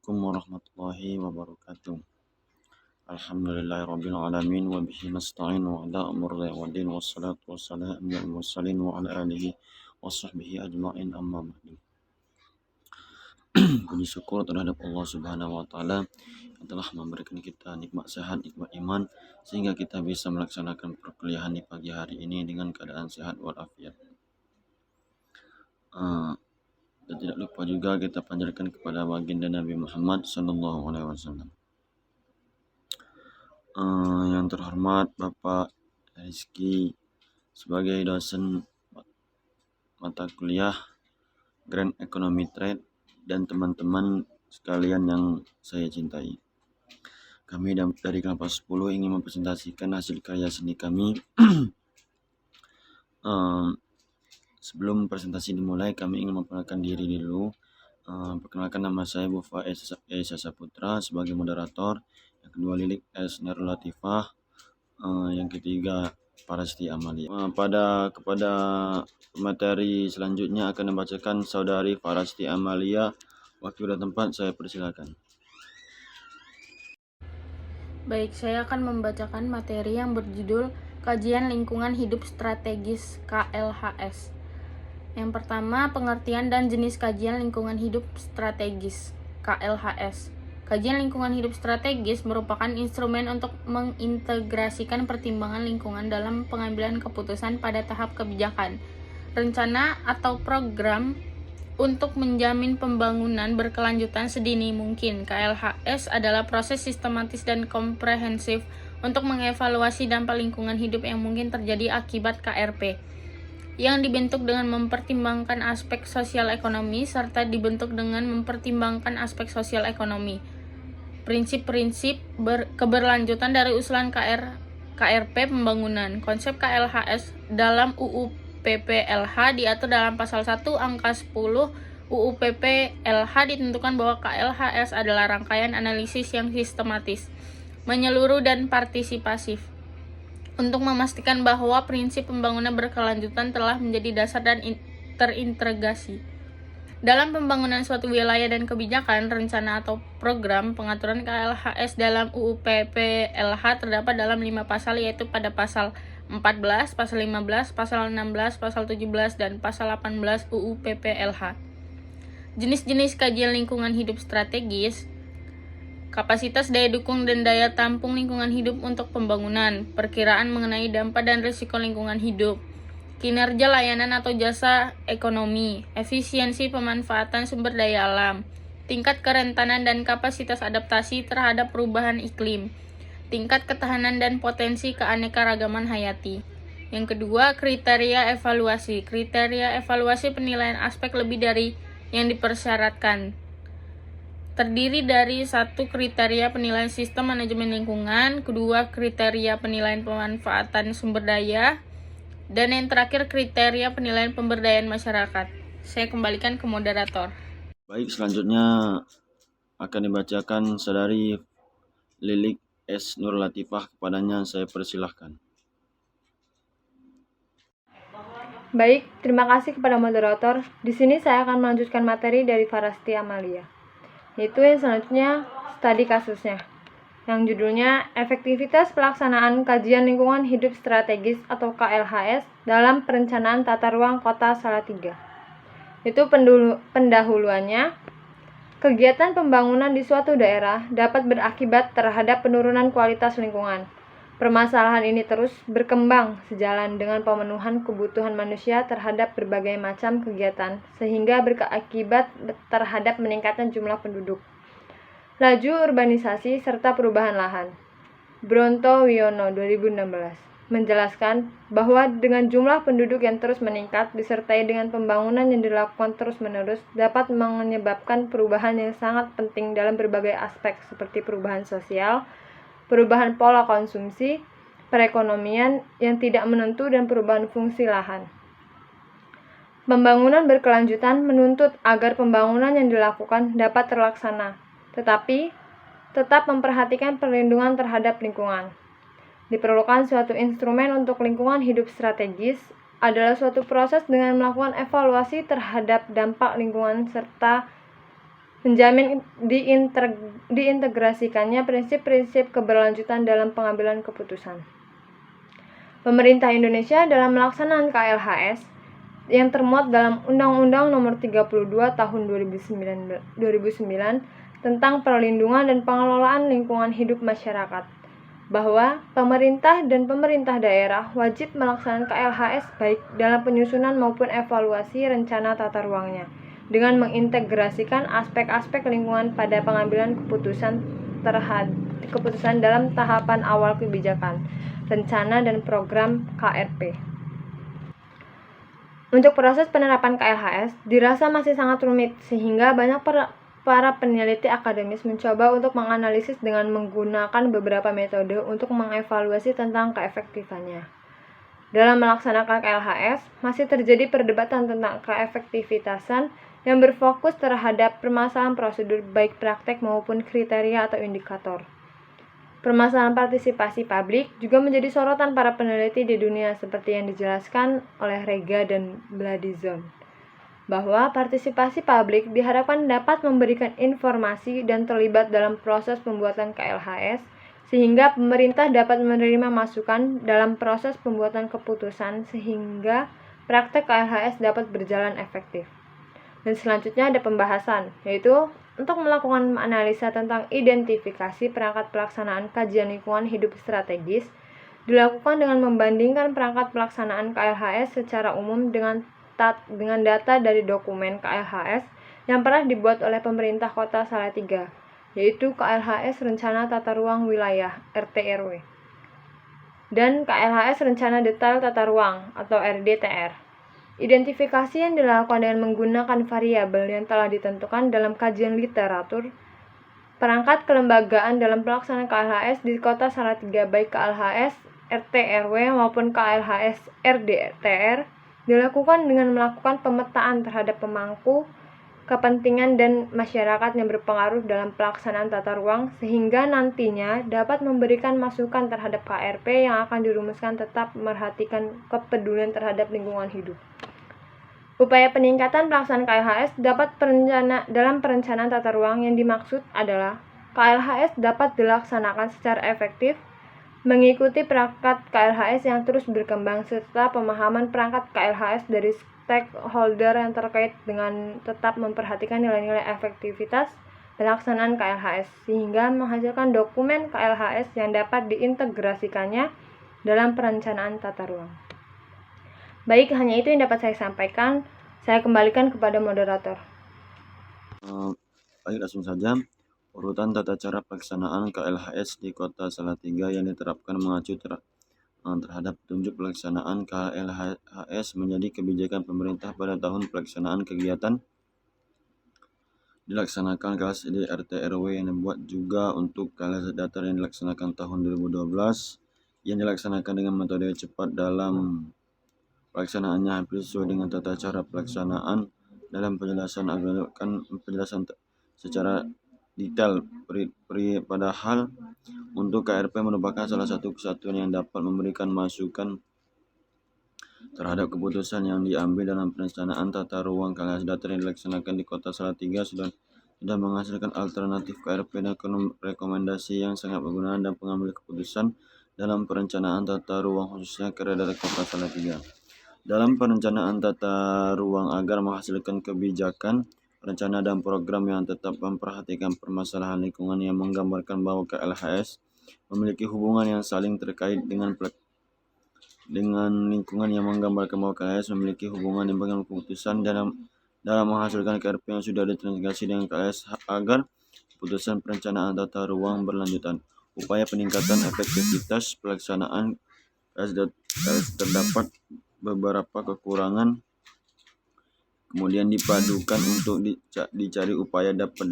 Assalamualaikum warahmatullahi wabarakatuh. Alhamdulillahirabbil alamin wa bihi nasta'in wa ala umuri waddin wassalatu wassalamu alal mursalin wa ala alihi washabbihi ajmain amma ba'du. Puji syukur terhadap Allah Subhanahu wa taala yang telah memberikan kita nikmat sehat, nikmat iman sehingga kita bisa melaksanakan perkuliahan di pagi hari ini dengan keadaan sehat walafiat. Dan tidak lupa juga kita panjatkan kepada baginda Nabi Muhammad sallallahu alaihi wasallam. Yang terhormat Bapak Rizky sebagai dosen mata kuliah Grand Economy Trade dan teman-teman sekalian yang saya cintai. Kami dari kelas 10 ingin mempresentasikan hasil karya seni kami. Sebelum presentasi dimulai, kami ingin memperkenalkan diri dulu. Perkenalkan, nama saya Bufa Esa Saputra sebagai moderator. Yang kedua Lilik S. Nurul Latifah. Yang ketiga Farasti Amalia. Kepada materi selanjutnya akan membacakan saudari Farasti Amalia. Waktu dan tempat saya persilakan. Baik, saya akan membacakan materi yang berjudul Kajian Lingkungan Hidup Strategis KLHS. Yang pertama, pengertian dan jenis kajian lingkungan hidup strategis KLHS. Kajian lingkungan hidup strategis merupakan instrumen untuk mengintegrasikan pertimbangan lingkungan dalam pengambilan keputusan pada tahap kebijakan, rencana atau program untuk menjamin pembangunan berkelanjutan sedini mungkin. KLHS adalah proses sistematis dan komprehensif untuk mengevaluasi dampak lingkungan hidup yang mungkin terjadi akibat KRP, yang dibentuk dengan mempertimbangkan aspek sosial ekonomi serta dibentuk dengan mempertimbangkan aspek sosial ekonomi. Prinsip-prinsip keberlanjutan dari usulan KRP pembangunan. Konsep KLHS dalam UU PPLH diatur dalam pasal 1 angka 10 UU PPLH ditentukan bahwa KLHS adalah rangkaian analisis yang sistematis, menyeluruh dan partisipasif untuk memastikan bahwa prinsip pembangunan berkelanjutan telah menjadi dasar dan terintegrasi dalam pembangunan suatu wilayah dan kebijakan, rencana atau program. Pengaturan KLHS dalam UU PPLH terdapat dalam 5 pasal, yaitu pada pasal 14, pasal 15, pasal 16, pasal 17, dan pasal 18 UU PPLH. Jenis-jenis kajian lingkungan hidup strategis: kapasitas daya dukung dan daya tampung lingkungan hidup untuk pembangunan, perkiraan mengenai dampak dan risiko lingkungan hidup, kinerja layanan atau jasa ekonomi, efisiensi pemanfaatan sumber daya alam, tingkat kerentanan dan kapasitas adaptasi terhadap perubahan iklim, tingkat ketahanan dan potensi keanekaragaman hayati. Yang kedua, kriteria evaluasi. Kriteria evaluasi penilaian aspek lebih dari yang dipersyaratkan. Terdiri dari 1. Kriteria penilaian sistem manajemen lingkungan, 2. Kriteria penilaian pemanfaatan sumber daya, dan yang terakhir kriteria penilaian pemberdayaan masyarakat. Saya kembalikan ke moderator. Baik, selanjutnya akan dibacakan saudari Lilik S. Nurul Latifah. Kepadanya saya persilahkan. Baik, terima kasih kepada moderator. Di sini saya akan melanjutkan materi dari Farasti Amalia, yaitu yang selanjutnya studi kasusnya, yang judulnya Efektivitas Pelaksanaan Kajian Lingkungan Hidup Strategis atau KLHS dalam Perencanaan Tata Ruang Kota Salatiga. Itu pendahuluannya. Kegiatan pembangunan di suatu daerah dapat berakibat terhadap penurunan kualitas lingkungan. Permasalahan ini terus berkembang sejalan dengan pemenuhan kebutuhan manusia terhadap berbagai macam kegiatan, sehingga berakibat terhadap meningkatnya jumlah penduduk, laju urbanisasi, serta perubahan lahan. Bronto Wiono 2016 menjelaskan bahwa dengan jumlah penduduk yang terus meningkat disertai dengan pembangunan yang dilakukan terus-menerus dapat menyebabkan perubahan yang sangat penting dalam berbagai aspek seperti perubahan sosial, perubahan pola konsumsi, perekonomian yang tidak menentu, dan perubahan fungsi lahan. Pembangunan berkelanjutan menuntut agar pembangunan yang dilakukan dapat terlaksana, tetapi tetap memperhatikan perlindungan terhadap lingkungan. Diperlukan suatu instrumen untuk lingkungan hidup strategis adalah suatu proses dengan melakukan evaluasi terhadap dampak lingkungan serta menjamin diintegrasikannya prinsip-prinsip keberlanjutan dalam pengambilan keputusan. Pemerintah Indonesia dalam melaksanakan KLHS yang termuat dalam Undang-Undang Nomor 32 Tahun 2009 tentang perlindungan dan pengelolaan lingkungan hidup masyarakat, bahwa pemerintah dan pemerintah daerah wajib melaksanakan KLHS baik dalam penyusunan maupun evaluasi rencana tata ruangnya, dengan mengintegrasikan aspek-aspek lingkungan pada pengambilan keputusan dalam tahapan awal kebijakan, rencana dan program KRP. Untuk proses penerapan KLHS dirasa masih sangat rumit, sehingga banyak para peneliti akademis mencoba untuk menganalisis dengan menggunakan beberapa metode untuk mengevaluasi tentang keefektifannya. Dalam melaksanakan KLHS, masih terjadi perdebatan tentang keefektivitasan yang berfokus terhadap permasalahan prosedur baik praktek maupun kriteria atau indikator. Permasalahan partisipasi publik juga menjadi sorotan para peneliti di dunia seperti yang dijelaskan oleh Rega dan Bladizon, bahwa partisipasi publik diharapkan dapat memberikan informasi dan terlibat dalam proses pembuatan KLHS sehingga pemerintah dapat menerima masukan dalam proses pembuatan keputusan sehingga praktek KLHS dapat berjalan efektif. Dan selanjutnya ada pembahasan, yaitu untuk melakukan analisa tentang identifikasi perangkat pelaksanaan kajian lingkungan hidup strategis dilakukan dengan membandingkan perangkat pelaksanaan KLHS secara umum dengan data dari dokumen KLHS yang pernah dibuat oleh pemerintah Kota Salatiga, yaitu KLHS Rencana Tata Ruang Wilayah (RTRW) dan KLHS Rencana Detail Tata Ruang atau RDTR. Identifikasi yang dilakukan dengan menggunakan variabel yang telah ditentukan dalam kajian literatur perangkat kelembagaan dalam pelaksanaan KLHS di Kota Salatiga baik KLHS RTRW maupun KLHS RDTR dilakukan dengan melakukan pemetaan terhadap pemangku kepentingan dan masyarakat yang berpengaruh dalam pelaksanaan tata ruang sehingga nantinya dapat memberikan masukan terhadap KRP yang akan dirumuskan tetap memperhatikan kepedulian terhadap lingkungan hidup. Upaya peningkatan pelaksanaan KLHS dalam perencanaan tata ruang yang dimaksud adalah KLHS dapat dilaksanakan secara efektif mengikuti perangkat KLHS yang terus berkembang serta pemahaman perangkat KLHS dari stakeholder yang terkait dengan tetap memperhatikan nilai-nilai efektivitas pelaksanaan KLHS sehingga menghasilkan dokumen KLHS yang dapat diintegrasikannya dalam perencanaan tata ruang. Baik, hanya itu yang dapat saya sampaikan. Saya kembalikan kepada moderator. Baik, langsung saja. Urutan tata cara pelaksanaan KLHS di Kota Salatiga yang diterapkan mengacu terhadap petunjuk pelaksanaan KLHS menjadi kebijakan pemerintah pada tahun pelaksanaan kegiatan dilaksanakan KLHS di RT/RW yang dibuat juga untuk KLHS datar yang dilaksanakan tahun 2012 yang dilaksanakan dengan metode cepat dalam pelaksanaannya hampir sesuai dengan tata cara pelaksanaan dalam penjelasan secara detail. Padahal untuk KRP merupakan salah satu kesatuan yang dapat memberikan masukan terhadap keputusan yang diambil dalam perencanaan tata ruang KLHS datar yang dilaksanakan di Kota Salatiga sudah menghasilkan alternatif KRP dan rekomendasi yang sangat berguna dalam pengambilan keputusan dalam perencanaan tata ruang khususnya daerah Kota Salatiga. Dalam perencanaan tata ruang agar menghasilkan kebijakan, rencana dan program yang tetap memperhatikan permasalahan lingkungan yang menggambarkan bahwa KLHS memiliki hubungan yang saling terkait dengan lingkungan yang menggambarkan bahwa KLHS memiliki hubungan yang mengambil keputusan dalam menghasilkan KRP yang sudah ditransaksi dengan KLHS agar keputusan perencanaan tata ruang berlanjutan. Upaya peningkatan efektivitas pelaksanaan KLHS terdapat beberapa kekurangan, kemudian dipadukan untuk dicari upaya dapat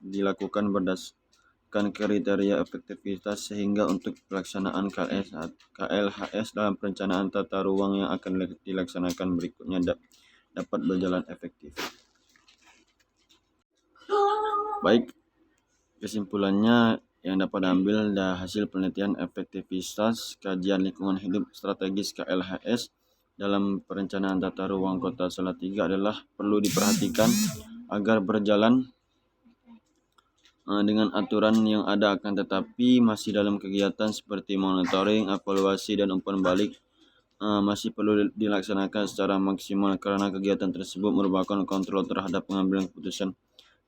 dilakukan berdasarkan kriteria efektivitas sehingga untuk pelaksanaan KLHS dalam perencanaan tata ruang yang akan dilaksanakan berikutnya dapat berjalan efektif. Baik, kesimpulannya yang dapat diambil dari hasil penelitian efektivitas kajian lingkungan hidup strategis KLHS dalam perencanaan tata ruang Kota Salatiga adalah perlu diperhatikan agar berjalan dengan aturan yang ada, akan tetapi masih dalam kegiatan seperti monitoring, evaluasi, dan umpan balik masih perlu dilaksanakan secara maksimal karena kegiatan tersebut merupakan kontrol terhadap pengambilan keputusan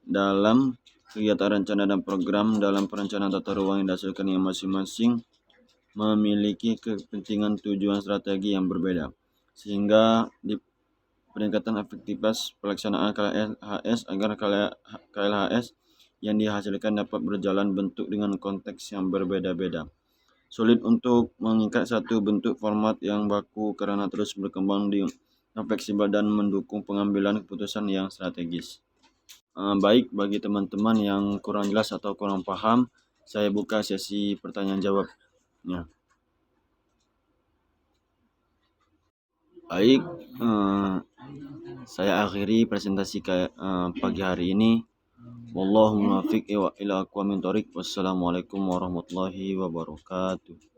dalam kegiatan rencana dan program dalam perencanaan tata ruang yang dihasilkan yang masing-masing memiliki kepentingan tujuan strategi yang berbeda, sehingga di peningkatan efektivitas pelaksanaan KLHS agar KLHS yang dihasilkan dapat berjalan bentuk dengan konteks yang berbeda-beda. Sulit untuk mengikat satu bentuk format yang baku karena terus berkembang yang fleksibel dan mendukung pengambilan keputusan yang strategis. Baik, bagi teman-teman yang kurang jelas atau kurang paham, saya buka sesi pertanyaan jawabnya. Baik, saya akhiri presentasi pagi hari ini. Wallahu muwaffiq ila aqwamit thoriq. Wassalamualaikum warahmatullahi wabarakatuh.